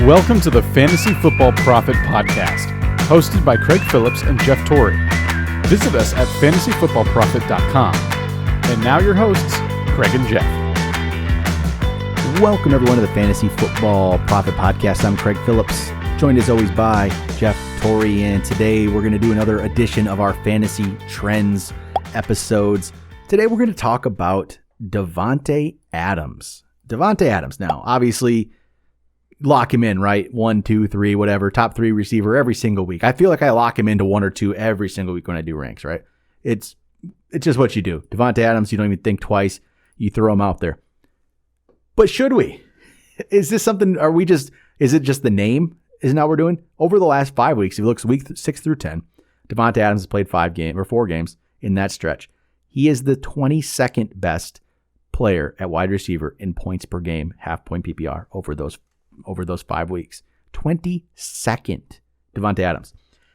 Welcome to the Fantasy Football Prophet Podcast, hosted by Craig Phillips and Jeff Torrey. Visit us at fantasyfootballprophet.com. And now your hosts, Craig and Jeff. Welcome everyone to the Fantasy Football Prophet Podcast. I'm Craig Phillips, joined as always by Jeff Torrey, and today we're going to do another edition of our Fantasy Trends episodes. Today we're going to talk about Davante Adams. Davante Adams. Now, obviously, lock him in, right? 1, 2, 3, whatever. Top 3 receiver every single week. I feel like I lock him into 1 or 2 every single week when I do ranks, right? It's just what you do. Davante Adams, you don't even think twice. You throw him out there. But should we? Is this something, is it just the name? Isn't that what we're doing? Over the last 5 weeks, if you look week 6 through 10, Davante Adams has played 4 games in that stretch. He is the 22nd best player at wide receiver in points per game, half point PPR over those 5 weeks. 22nd, Davante Adams.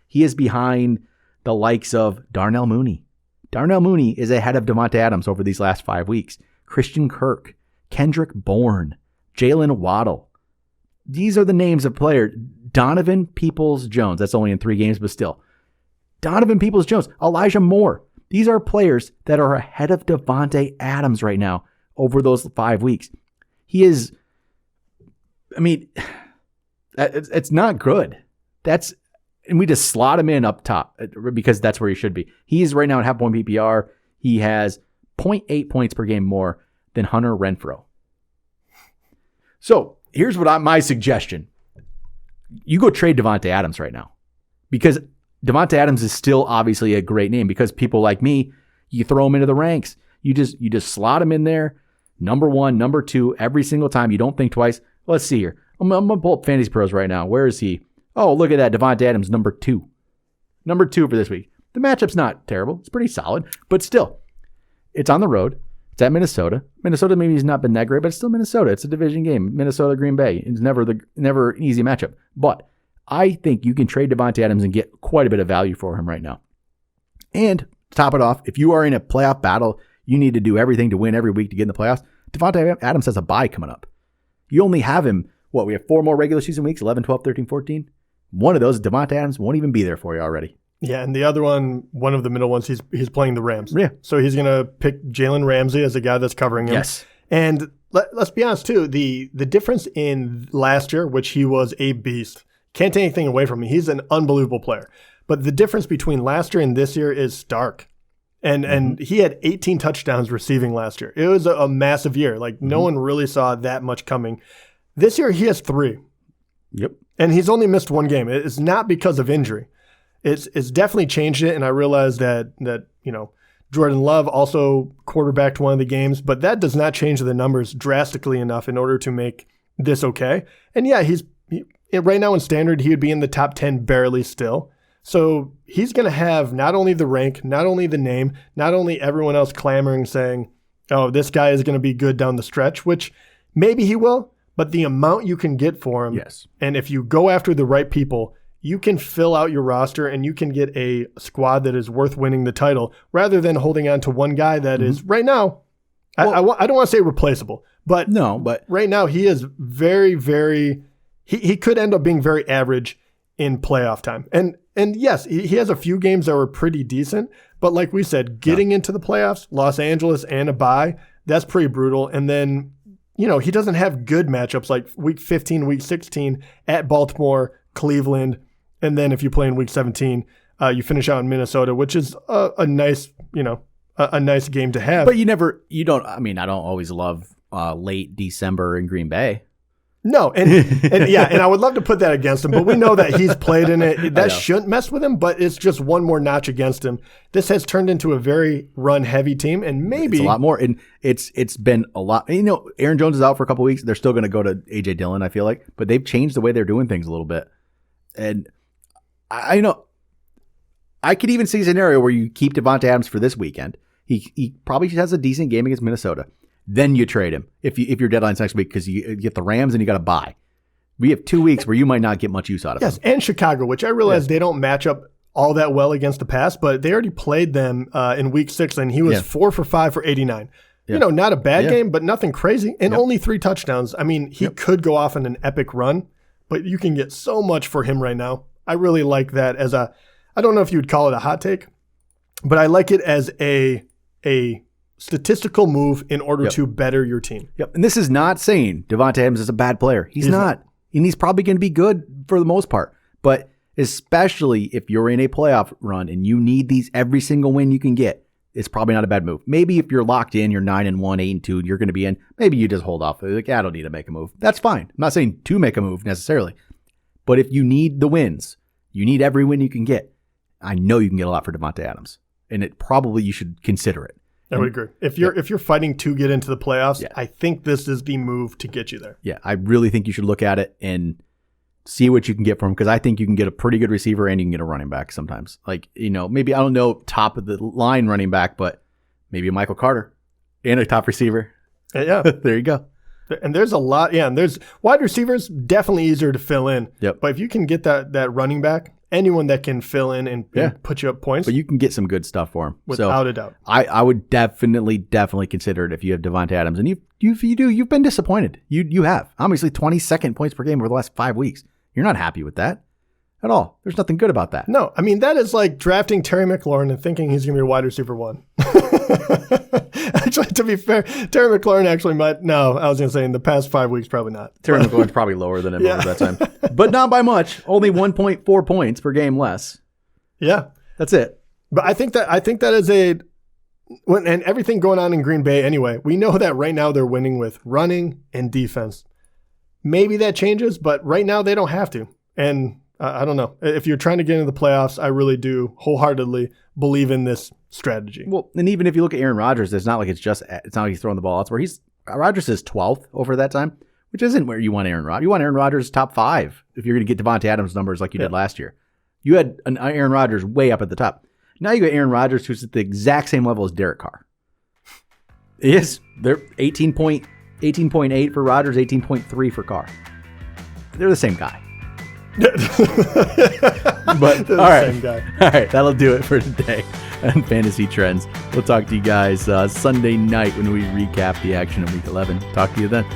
He is behind the likes of Darnell Mooney. Darnell Mooney is ahead of Davante Adams over these last 5 weeks. Christian Kirk, Kendrick Bourne, Jalen Waddle. These are the names of players. Donovan Peoples-Jones. That's only in 3 games, but still. Donovan Peoples-Jones, Elijah Moore. These are players that are ahead of Davante Adams right now over those 5 weeks. He is, it's not good. And we just slot him in up top because that's where he should be. He's right now at half point PPR. He has 0.8 points per game more than Hunter Renfrow. So here's my suggestion. You go trade Davante Adams right now, because Davante Adams is still obviously a great name, because people like me, you throw him into the ranks. You just slot him in there. Number 1, number 2, every single time. You don't think twice. Let's see here. I'm going to pull up Fantasy Pros right now. Where is he? Oh, look at that. Davante Adams, number 2. Number 2 for this week. The matchup's not terrible. It's pretty solid. But still, it's on the road. It's at Minnesota. Minnesota maybe has not been that great, but it's still Minnesota. It's a division game. Minnesota, Green Bay. It's never an easy matchup. But I think you can trade Davante Adams and get quite a bit of value for him right now. And to top it off, if you are in a playoff battle, you need to do everything to win every week to get in the playoffs. Davante Adams has a bye coming up. You only have him, we have 4 more regular season weeks, 11, 12, 13, 14. One of those, Davante Adams, won't even be there for you already. Yeah, and the other one of the middle ones, he's playing the Rams. Yeah. So he's going to pick Jalen Ramsey as a guy that's covering him. Yes. And let's be honest, too, the difference in last year, which he was a beast, can't take anything away from him. He's an unbelievable player. But the difference between last year and this year is stark. And he had 18 touchdowns receiving last year. It was a massive year. No one really saw that much coming. This year, he has 3. Yep. And he's only missed 1 game. It's not because of injury. It's definitely changed it, and I realize that Jordan Love also quarterbacked one of the games, but that does not change the numbers drastically enough in order to make this okay. And yeah, right now in standard, he would be in the top 10 barely still. So he's going to have not only the rank, not only the name, not only everyone else clamoring saying, oh, this guy is going to be good down the stretch, which maybe he will, but the amount you can get for him, yes. And if you go after the right people, you can fill out your roster and you can get a squad that is worth winning the title rather than holding on to one guy that is right now, I don't want to say replaceable, but right now he is very, very, he could end up being very average in playoff time. And yes, he has a few games that were pretty decent, but like we said, getting into the playoffs, Los Angeles and a bye, that's pretty brutal. And then, he doesn't have good matchups like week 15, week 16 at Baltimore, Cleveland. And then if you play in week 17, you finish out in Minnesota, which is a nice, a nice game to have. But I don't always love late December in Green Bay. No, and I would love to put that against him, but we know that he's played in it. That shouldn't mess with him, but it's just one more notch against him. This has turned into a very run-heavy team, and maybe it's a lot more. And it's been a lot. Aaron Jones is out for a couple of weeks. They're still going to go to A.J. Dillon, I feel like, but they've changed the way they're doing things a little bit. And I could even see a scenario where you keep Davante Adams for this weekend. He probably has a decent game against Minnesota. Then you trade him if your deadline's next week, because you get the Rams and you got to buy. We have 2 weeks where you might not get much use out of him. Yes, and Chicago, which I realize they don't match up all that well against the pass, but they already played them in week 6, and he was 4 for 5 for 89. You know, not a bad game, but nothing crazy. And only 3 touchdowns. I mean, he could go off on an epic run, but you can get so much for him right now. I really like that as I don't know if you would call it a hot take, but I like it as a statistical move in order to better your team. Yep. And this is not saying Davante Adams is a bad player. He's not. And he's probably going to be good for the most part. But especially if you're in a playoff run and you need these every single win you can get, it's probably not a bad move. Maybe if you're locked in, you're 9-1, 8-2, you're going to be in. Maybe you just hold off. Like, I don't need to make a move. That's fine. I'm not saying to make a move necessarily. But if you need the wins, you need every win you can get, I know you can get a lot for Davante Adams. And you should consider it. I would agree. If you're fighting to get into the playoffs, I think this is the move to get you there. Yeah, I really think you should look at it and see what you can get from him, because I think you can get a pretty good receiver and you can get a running back sometimes. Like, maybe, I don't know, top of the line running back, but maybe a Michael Carter and a top receiver. Yeah. There you go. And there's a lot. Yeah, and there's wide receivers, definitely easier to fill in. Yep. But if you can get that running back, anyone that can fill in and put you up points. But you can get some good stuff for him. Without a doubt. I would definitely consider it if you have Davante Adams. And you've been disappointed. You have. Obviously 22nd points per game over the last 5 weeks. You're not happy with that at all. There's nothing good about that. No, I mean, that is like drafting Terry McLaurin and thinking he's going to be a wide receiver 1. Actually, to be fair, Terry McLaurin actually might. No, I was going to say in the past 5 weeks, probably not. Terry McLaurin's probably lower than him over that time. But not by much. Only 1.4 points per game less. Yeah. That's it. But I think that is and everything going on in Green Bay anyway, we know that right now they're winning with running and defense. Maybe that changes, but right now they don't have to. And I don't know. If you're trying to get into the playoffs, I really do wholeheartedly believe in this strategy. Well, and even if you look at Aaron Rodgers, it's not like he's throwing the ball. It's where Rodgers is 12th over that time, which isn't where you want Aaron Rodgers. You want Aaron Rodgers top 5 if you're going to get Davante Adams numbers like you did last year. You had an Aaron Rodgers way up at the top. Now you got Aaron Rodgers, who's at the exact same level as Derek Carr. Yes, they're 18.8 for Rodgers, 18.3 for Carr. They're the same guy. But all right. Same guy. All right, that'll do it for today on Fantasy Trends. We'll talk to you guys Sunday night when we recap the action of Week 11. Talk to you then.